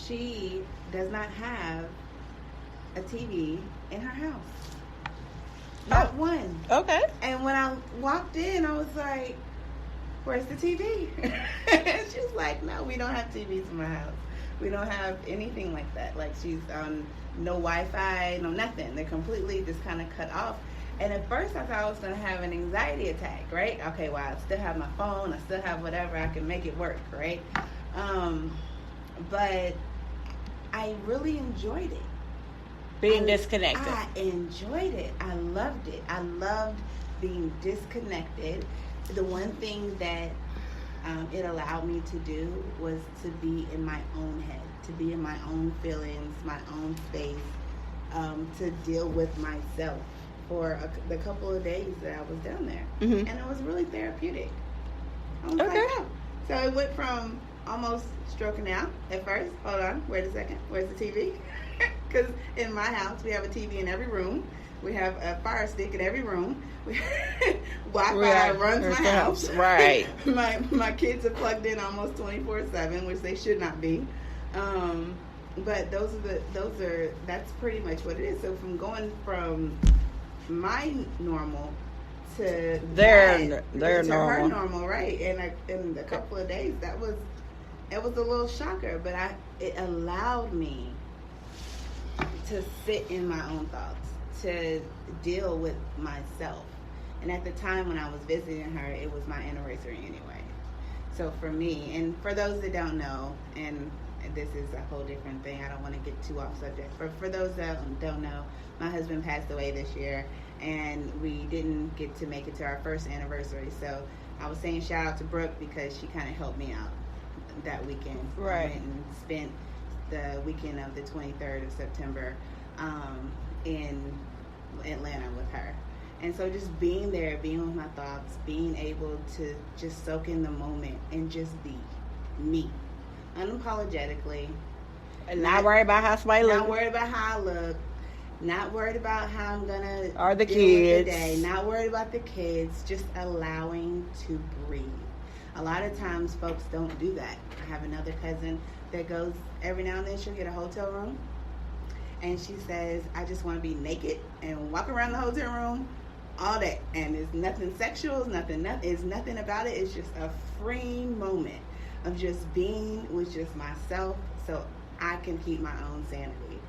she does not have a TV in her house. Not one. Okay. And when I walked in, I was like, where's the TV? And she was like, no, we don't have TVs in my house. We don't have anything like that. Like, she's on no Wi-Fi, no nothing. They're completely just kind of cut off. And at first I thought I was going to have an anxiety attack, right? Okay, well, I still have my phone. I still have whatever. I can make it work, right? But I really enjoyed it. Being disconnected. I enjoyed it. I loved it. I loved being disconnected. The one thing that it allowed me to do was to be in my own head, to be in my own feelings, my own space, to deal with myself for the couple of days that I was down there. Mm-hmm. And it was really therapeutic. I was like, oh. So it went from almost stroking out at first. Hold on, wait a second. Where's the TV? Because in my house, we have a TV in every room. We have a fire stick in every room. Wi-Fi runs my house. Right. My kids are plugged in almost 24/7, which they should not be. But that's pretty much what it is. So from going from my normal to their normal, her normal, right? And in a couple of days, it was a little shocker, but it allowed me to sit in my own thoughts, to deal with myself. And at the time when I was visiting her, it was my anniversary anyway. So for me, and for those that don't know, and this is a whole different thing, I don't want to get too off subject, but for those that don't know, my husband passed away this year, and we didn't get to make it to our first anniversary. So I was saying shout out to Brooke because she kind of helped me out that weekend. Right. I went and spent the weekend of the 23rd of September in Atlanta with her. And so just being there, being with my thoughts, being able to just soak in the moment and just be me, unapologetically. And not worried about how somebody looks. Not worried about how I look. Not worried about how I'm going to or the deal kids. With the day. Not worried about the kids. Just allowing to breathe. A lot of times folks don't do that. I have another cousin that goes every now and then. She'll get a hotel room. And she says, I just want to be naked and walk around the hotel room all day. And it's nothing sexual. It's nothing about it. It's just a freeing moment of just being with just myself so I can keep my own sanity.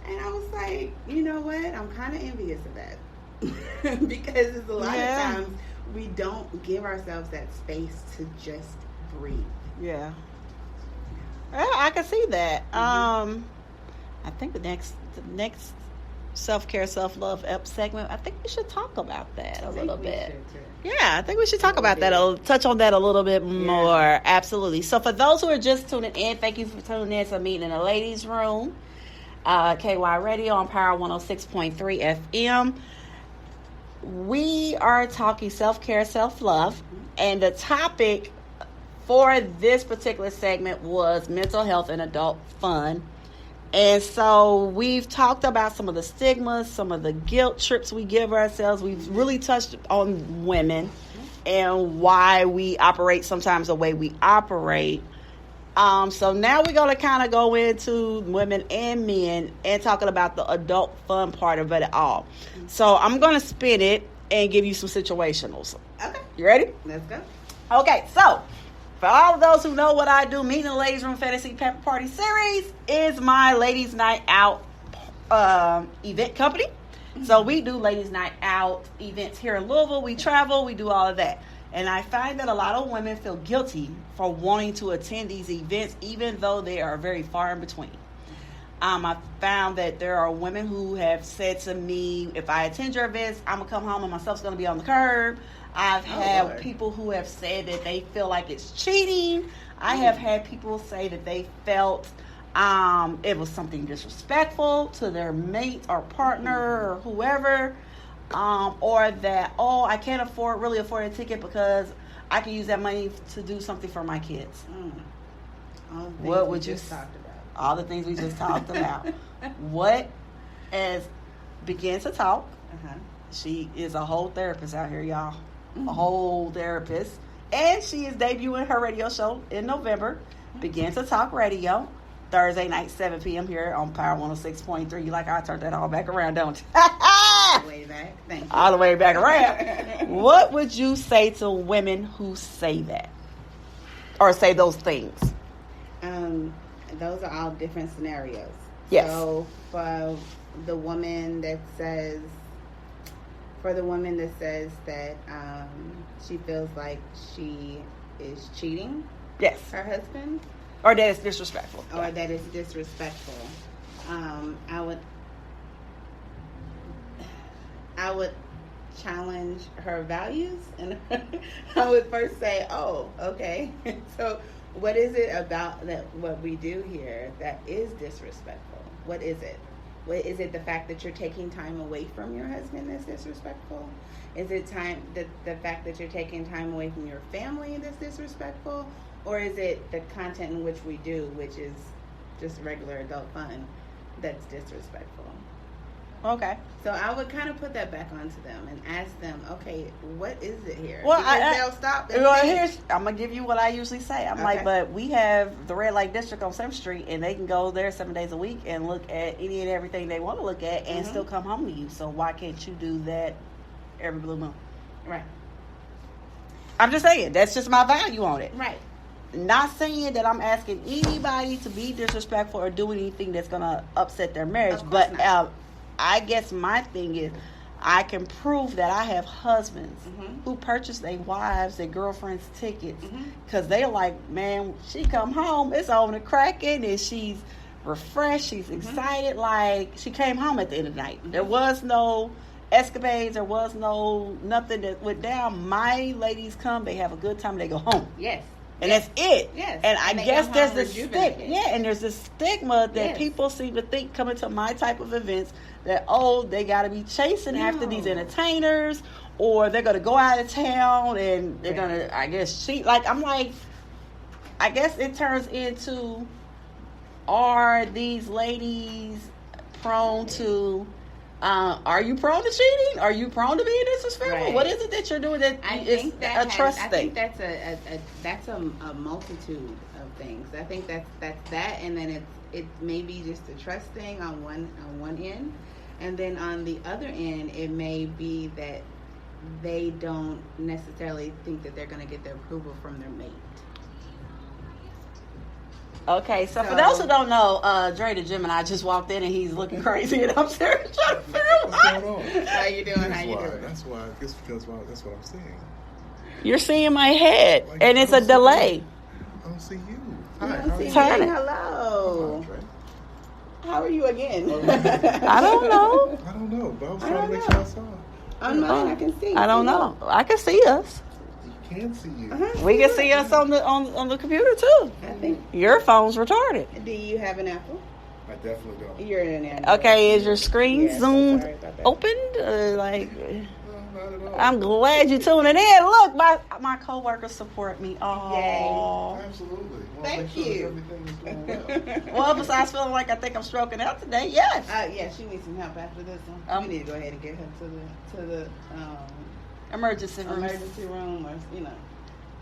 And I was like, you know what? I'm kind of envious of that. Because it's a lot of times we don't give ourselves that space to just breathe. Yeah. I can see that. Mm-hmm. I think the next self-care, self-love segment, I think we should talk about that a little bit. Yeah, I think we should talk about that, touch on that a little bit more. Absolutely. So for those who are just tuning in, thank you for tuning in to Meeting in the Ladies Room. KY Radio on Power 106.3 FM. We are talking self-care, self-love, and the topic for this particular segment was mental health and adult fun. And so we've talked about some of the stigmas, some of the guilt trips we give ourselves. We've really touched on women and why we operate sometimes the way we operate. So now we're going to kind of go into women and men and talking about the adult fun part of it all. So I'm going to spin it and give you some situationals. Okay. You ready? Let's go. Okay, so for all of those who know what I do, Meeting in the Ladies Room Fantasy Pepper Party Series is my Ladies Night Out event company. So we do Ladies Night Out events here in Louisville. We travel, we do all of that. And I find that a lot of women feel guilty for wanting to attend these events, even though they are very far in between. I found that there are women who have said to me, if I attend your events, I'm going to come home and my stuff's going to be on the curb. I've had people who have said that they feel like it's cheating. I have had people say that they felt it was something disrespectful to their mate or partner or whoever. Or that, I can't really afford a ticket because I can use that money to do something for my kids. What would you talk about? All the things we just talked about. What as begin to talk. She is a whole therapist out here, y'all. A whole therapist. And she is debuting her radio show in November. Begin to Talk Radio. Thursday night, 7 p.m. here on Power 106.3. You like how I turned that all back around, don't you? Way back. Thank you. All the way back around. What would you say to women who say that? Or say those things? Those are all different scenarios. Yes. So for the woman that says that she feels like she is cheating, yes, her husband, or that it's disrespectful, or that it's disrespectful, I would challenge her values, and I would first say, oh, okay, so what is it about that what we do here that is disrespectful? What is it? Is it the fact that you're taking time away from your husband that's disrespectful? Is it the fact that you're taking time away from your family that's disrespectful? Or is it the content in which we do, which is just regular adult fun, that's disrespectful? Okay. So I would kind of put that back onto them and ask them, okay, what is it here? Well, they'll stop. I'm going to give you what I usually say. I'm like, but we have the red light district on 7th Street, and they can go there 7 days a week and look at any and everything they want to look at and still come home to you. So why can't you do that every blue moon? Right. I'm just saying, that's just my value on it. Right. Not saying that I'm asking anybody to be disrespectful or do anything that's going to upset their marriage, but I guess my thing is I can prove that I have husbands who purchase their wives, their girlfriends' tickets because they're like, man, she come home, it's on the cracking, and she's refreshed, she's excited, like she came home at the end of the night. There was no escapades, there was no nothing that went down. My ladies come, they have a good time, they go home. Yes. And that's it. Yes. And I guess there's this stigma. Yeah, and there's this stigma that people seem to think coming to my type of events that, oh, they got to be chasing after these entertainers, or they're going to go out of town and they're going to, I guess, cheat. Like, I'm like, I guess it turns into, are these ladies prone to, are you prone to cheating? Are you prone to being disrespectful? Right. What is it that you're doing that is a trust thing? I think that's a multitude of things. I think that's that, and then it may be just a trust thing on one end, and then on the other end, it may be that they don't necessarily think that they're going to get the approval from their mate. Okay, so for those who don't know, Dre the Gemini just walked in and he's looking crazy, and I'm serious trying to figure out what's going on. How you doing? That's why. I guess because that's what I'm seeing. You're seeing my head, like, and it's a delay. I don't see you. Hi, Turn it. Hello. How are you again? I don't know. I don't know, but I was trying to make sure I saw. On mine, I can see. I don't know. I can see us. Can see you. We can see us on the computer too. I think your phone's retarded. Do you have an Apple? I definitely don't. You're an Android. Okay, is your screen zoomed opened? I'm glad you're tuning in. Look, my coworkers support me. Oh, yay! Absolutely. Thank you. Well, besides feeling like I think I'm stroking out today, yes. Yeah, she needs some help after this one. We need to go ahead and get her to the emergency room, or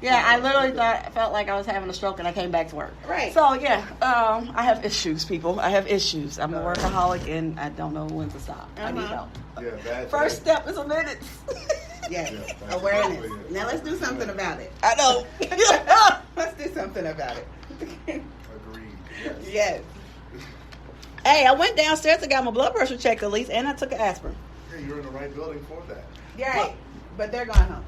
Yeah, I literally felt like I was having a stroke, and I came back to work. Right. So yeah, I have issues, people. I have issues. I'm a workaholic, and I don't know when to stop. I need help. Yeah, First step is minutes. Yes, awareness. Now let's do something about it. I know. Let's do something about it. Agreed. Yes. Hey, I went downstairs and got my blood pressure checked at least, and I took an aspirin. Yeah, you're in the right building for that. Yeah, right. But they're going home.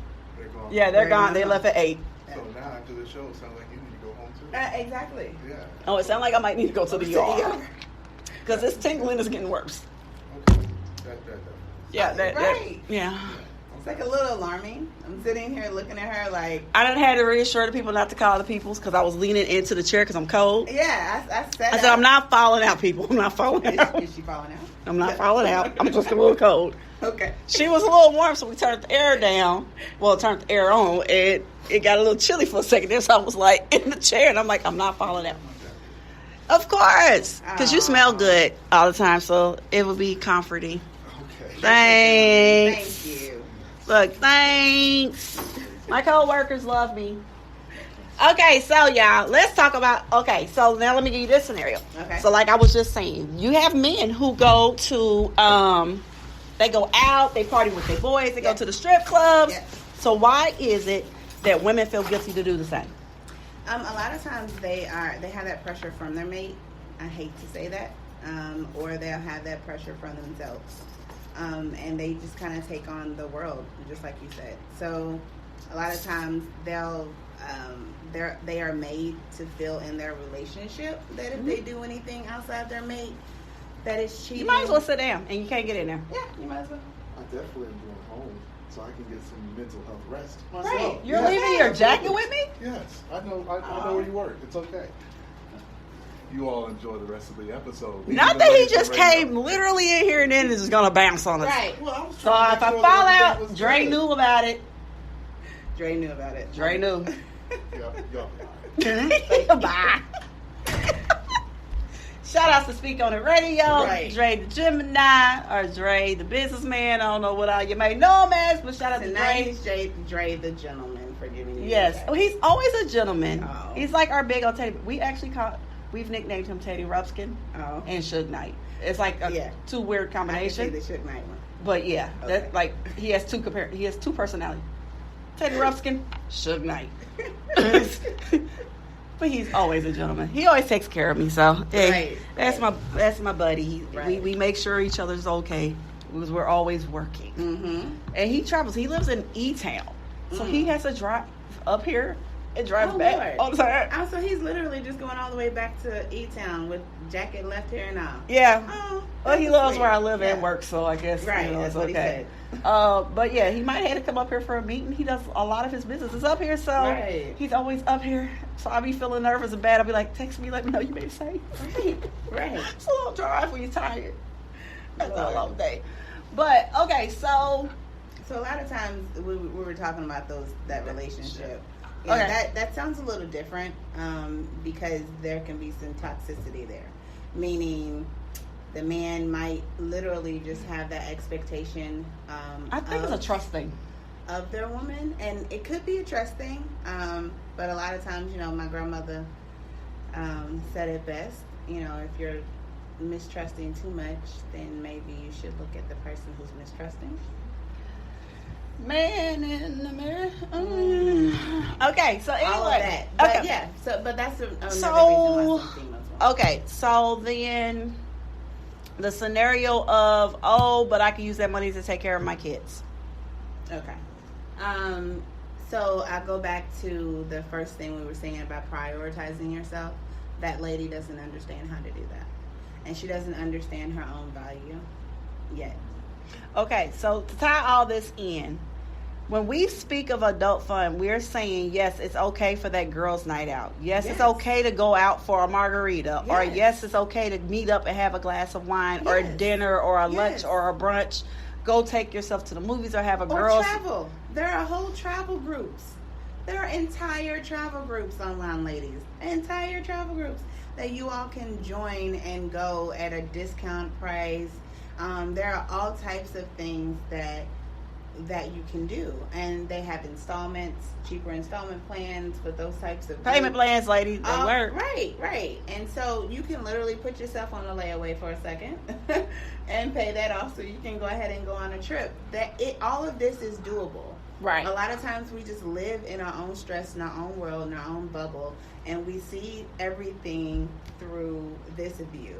They're gone. They left at 8. So now after the show, it sounds like you need to go home too. Exactly. Yeah. Oh, it sounds like I might need to go to the ER. Because this tingling is getting worse. Okay. Right. Yeah. It's like a little alarming. I'm sitting here looking at her like... I done had to reassure the people not to call the peoples because I was leaning into the chair because I'm cold. Yeah, I said I'm not falling out, people. I'm not falling out. Is she falling out? I'm not falling out. I'm just a little cold. Okay. She was a little warm, so we turned the air down. Well, turned the air on, and it got a little chilly for a second there, so I was like in the chair, and I'm like, I'm not falling out. Of course, because you smell good all the time, so it would be comforting. Okay. Thanks. Thank you. Look, thanks. My co-workers love me. Okay, so y'all, let's talk about. Okay, so now let me give you this scenario. Okay. So like I was just saying, you have men who go to, they go out, they party with their boys, they go to the strip clubs. Yes. So why is it that women feel guilty to do the same? A lot of times they have that pressure from their mate. I hate to say that, or they'll have that pressure from themselves, and they just kind of take on the world, just like you said. So a lot of times they are made to feel in their relationship that if they do anything outside their mate, that is cheating. You might as well sit down, and you can't get in there. Yeah, you might as well. I definitely am going home so I can get some mental health rest myself. Right. You're Yes. leaving your jacket with me? Yes, I know where you work. It's okay. You all enjoy the rest of the episode. Not that he just came literally in here and then is just gonna bounce on us. Right. Well, I was So trying if to I make fall sure that out, was Dre good. knew about it. Dre knew about it. Dre knew. Y'all. Bye. Shout outs to Speak on the Radio, Right. Dre the Gemini, or Dre the businessman. I don't know what all you may know him as, but shout out to Tonight Dre. is Dre the gentleman for giving you. Yes, that. well, he's always a gentleman. Oh. He's like our big old Teddy. We've nicknamed him Teddy Rupskin Oh. and Suge Knight. It's like a two weird I combination. can see the Suge Knight one. But yeah, Okay. that like he has two personalities. Teddy Rupskin, Suge Knight. But he's always a gentleman. He always takes care of me, so hey, Right. that's my buddy. Right. We make sure each other's okay because we're always working. Mm-hmm. And he travels. He lives in E-Town, so he has to drive up here and drive Oh, back Lord. all the time. Oh, so he's literally just going all the way back to E-Town with jacket left here and all. Yeah. Oh, Well, he that's loves sweet. where I live and Yeah. work, so I guess Right, it's that's what he okay. said. But yeah, he might have to come up here for a meeting. He does a lot of his business is up here, so Right. he's always up here. So I'll be feeling nervous and bad. I'll be like, text me, let me know you made it safe. Right. It's a long drive when you're tired. That's a Lord. long day. But okay, so So a lot of times we were talking about that relationship. Yeah, Okay. that sounds a little different because there can be some toxicity there. Meaning the man might literally just have that expectation I think it's a trust thing. of their woman, and it could be a trust thing, but a lot of times, my grandmother said it best. If you're mistrusting too much, then maybe you should look at the person who's mistrusting. Man in the mirror. Okay, so anyway. All of that. But okay. yeah, but that's another reason So- why some females won't. Okay, so then the scenario of, but I can use that money to take care of my kids. Okay. So I go back to the first thing we were saying about prioritizing yourself. That lady doesn't understand how to do that. And she doesn't understand her own value yet. Okay, so to tie all this in, when we speak of adult fun, we're saying, yes, it's okay for that girls' night out. Yes, it's okay to go out for a margarita. Or yes, it's okay to meet up and have a glass of wine or dinner or a lunch or a brunch. Go take yourself to the movies or have a girls' Or travel. There are whole travel groups. There are entire travel groups online, ladies. Entire travel groups that you all can join and go at a discount price. There are all types of things that you can do, and they have installments, cheaper installment plans with those types of payment plans, ladies. They work. Right. And so you can literally put yourself on a layaway for a second and pay that off so you can go ahead and go on a trip. All of this is doable. Right. A lot of times we just live in our own stress, in our own world, in our own bubble, and we see everything through this view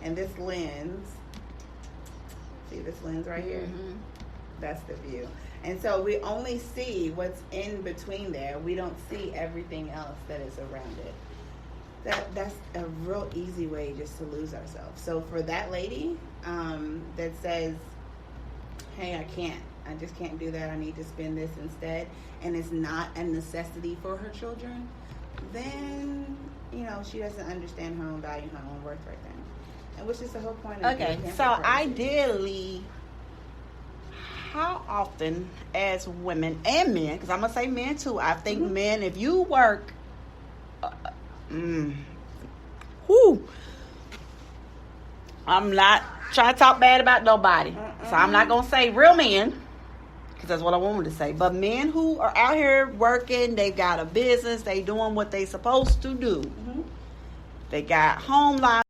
and this lens. See this lens right here? Mm-hmm. That's the view. And so we only see what's in between there. We don't see everything else that is around it. That's a real easy way just to lose ourselves. So for that lady that says, hey, I just can't do that, I need to spend this instead, and it's not a necessity for her children, then, she doesn't understand her own value, her own worth right then. And which is the whole point of Okay, so ideally, how often as women and men, because I'm going to say men too, I think men, if you work, I'm not trying to talk bad about nobody, so I'm not going to say real men, because that's what I wanted to say. But men who are out here working, they've got a business, they doing what they supposed to do. Mm-hmm. They got home life.